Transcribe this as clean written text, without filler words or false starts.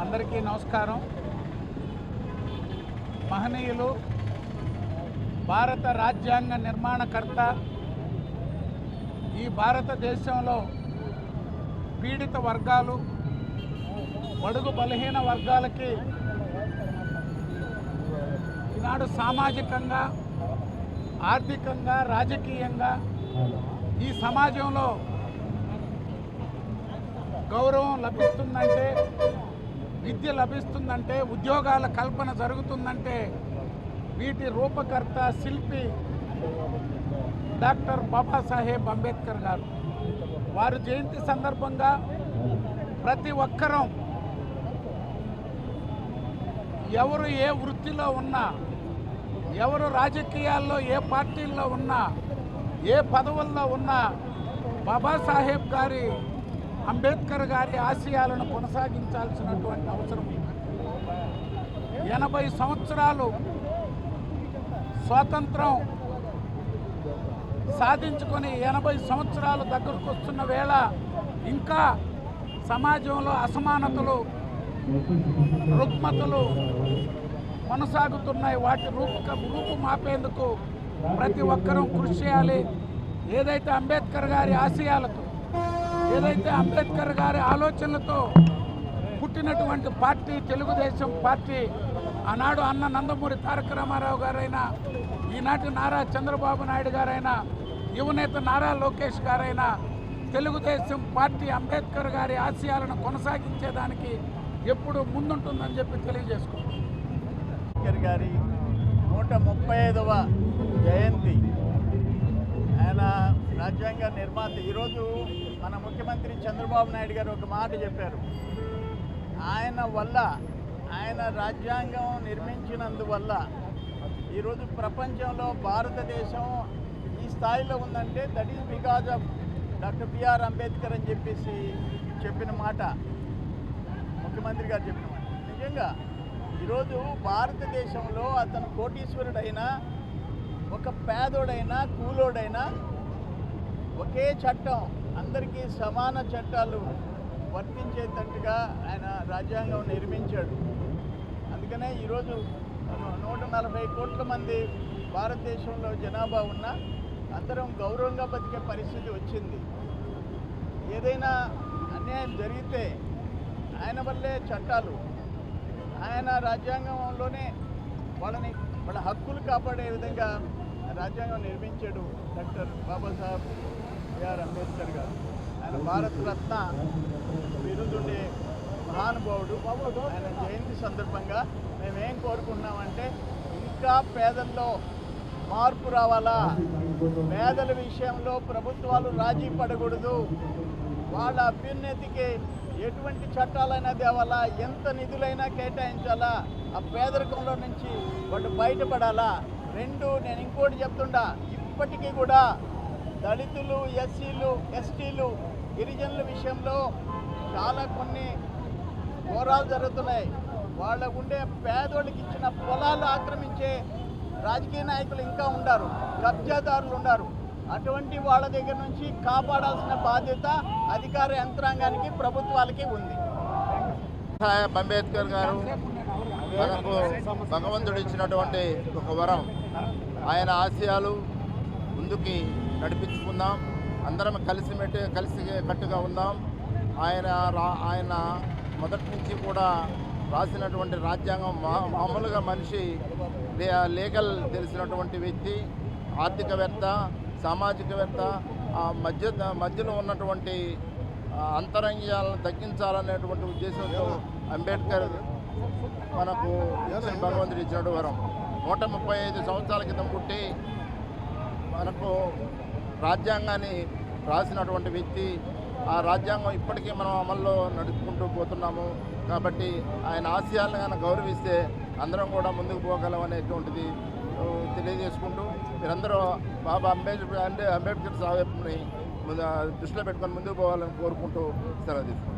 అందరికీ నమస్కారం. మహనీయులు, భారత రాజ్యాంగ నిర్మాణకర్త, ఈ భారతదేశంలో పీడిత వర్గాలు, బడుగు బలహీన వర్గాలకి ఈనాడు సామాజికంగా, ఆర్థికంగా, రాజకీయంగా ఈ సమాజంలో గౌరవం లభిస్తుందంటే, విద్య లభిస్తుందంటే, ఉద్యోగాల కల్పన జరుగుతుందంటే వీటి రూపకర్త, శిల్పి డాక్టర్ బాబాసాహెబ్ అంబేద్కర్ గారు. వారి జయంతి సందర్భంగా ప్రతి ఒక్కరూ ఎవరు ఏ వృత్తిలో ఉన్నా, ఎవరు రాజకీయాల్లో ఏ పార్టీల్లో ఉన్నా, ఏ పదవుల్లో ఉన్నా బాబాసాహెబ్ గారి, అంబేద్కర్ గారి ఆశయాలను కొనసాగించాల్సినటువంటి అవసరం ఉంది. 80 సంవత్సరాలు స్వాతంత్రం సాధించుకొని 80 సంవత్సరాలు దగ్గరకు వస్తున్న వేళ ఇంకా సమాజంలో అసమానతలు, రుగ్మతలు కొనసాగుతున్నాయి. వాటి రూపుమాపేందుకు ప్రతి ఒక్కరూ కృషి చేయాలి. ఏదైతే అంబేద్కర్ గారి ఆశయాలతో, ఏదైతే అంబేద్కర్ గారి ఆలోచనలతో పుట్టినటువంటి పార్టీ తెలుగుదేశం పార్టీ, ఆనాడు అన్న నందమూరి తారక రామారావు గారైనా, ఈనాటి నారా చంద్రబాబు నాయుడు గారైనా, యువనేత నారా లోకేష్ గారైనా, తెలుగుదేశం పార్టీ అంబేద్కర్ గారి ఆశయాలను కొనసాగించేదానికి ఎప్పుడు ముందుంటుందని చెప్పి తెలియజేసుకుంటాం. అంబేద్కర్ గారి 135వ జయంతి, ఆయన రాజ్యాంగ నిర్మాత. ఈరోజు మన ముఖ్యమంత్రి చంద్రబాబు నాయుడు గారు ఒక మాట చెప్పారు. ఆయన వల్ల, ఆయన రాజ్యాంగం నిర్మించినందువల్ల ఈరోజు ప్రపంచంలో భారతదేశం ఈ స్థాయిలో ఉందంటే that is because of doctor BR Ambedkar అని చెప్పేసి చెప్పిన మాట, ముఖ్యమంత్రి గారు చెప్పిన మాట. నిజంగా ఈరోజు భారతదేశంలో అతను కోటీశ్వరుడైనా, ఒక పేదోడైనా, కూలోడైనా ఒకే చట్టం, అందరికీ సమాన చట్టాలు వర్తించేటట్టుగా ఆయన రాజ్యాంగం నిర్మించాడు. అందుకనే ఈరోజు 140 కోట్ల మంది భారతదేశంలో జనాభా ఉన్న అందరం గౌరవంగా బతికే పరిస్థితి వచ్చింది. ఏదైనా అన్యాయం జరిగితే ఆయన వల్లే చట్టాలు, ఆయన రాజ్యాంగంలోనే వాళ్ళ హక్కులు కాపాడే విధంగా రాజ్యాంగం నిర్మించాడు డాక్టర్ బాబాసాహెబ్ బిఆర్ అంబేద్కర్ గారు. ఆయన భారత రత్న బిరుదుండే మహానుభావుడు. ఆయన జయంతి సందర్భంగా మేమేం కోరుకుంటున్నామంటే, ఇంకా పేదల్లో మార్పు రావాలా, పేదల విషయంలో ప్రభుత్వాలు రాజీ పడకూడదు, వాళ్ళ అభ్యున్నతికి ఎటువంటి చట్టాలైనా తేవాలా, ఎంత నిధులైనా కేటాయించాలా, ఆ పేదరికంలో నుంచి వాళ్ళు బయటపడాలా. నేను ఇంకోటి చెప్తుండా, ఇప్పటికీ కూడా దళితులు, ఎస్సీలు, ఎస్టీలు, గిరిజనుల విషయంలో చాలా కొన్ని ఘోరాలు జరుగుతున్నాయి. వాళ్ళకు ఉండే పేదోళ్ళకి ఇచ్చిన పొలాలు ఆక్రమించే రాజకీయ నాయకులు ఇంకా ఉన్నారు, కబ్జాదారులు ఉన్నారు. అటువంటి వాళ్ళ దగ్గర నుంచి కాపాడాల్సిన బాధ్యత అధికార యంత్రాంగానికి, ప్రభుత్వాలకి ఉంది. సాహెబ్ అంబేద్కర్ గారు మనకు భగవంతుడు ఇచ్చినటువంటి ఒక వరం. ఆయన ఆశయాలు ముందుకి నడిపించుకుందాం, అందరం కలిసి కట్టుగా ఉందాం. ఆయన మొదటి నుంచి కూడా రాసినటువంటి రాజ్యాంగం మామూలుగా మనిషి లీగల్ తెలిసినటువంటి వ్యక్తి, ఆర్థికవేత్త, సామాజికవేత్త, మధ్యలో ఉన్నటువంటి అంతరంగాలను తగ్గించాలనేటువంటి ఉద్దేశంతో అంబేద్కర్ మనకు భగవంతుడు ఇచ్చినటువంటి వరం. 135 సంవత్సరాల క్రితం పుట్టి మనకు రాజ్యాంగాన్ని రాసినటువంటి వ్యక్తి. ఆ రాజ్యాంగం ఇప్పటికీ మనం అమల్లో నడుపుకుంటూ పోతున్నాము. కాబట్టి ఆయన ఆశయాలను కానీ గౌరవిస్తే అందరం కూడా ముందుకు పోగలం అనేటువంటిది తెలియజేసుకుంటూ, మీరందరూ బాబా అంబేద్కర్ సాహెబ్ని దృష్టిలో పెట్టుకొని ముందుకు పోవాలని కోరుకుంటూ సెలవు తీసుకుంటాం.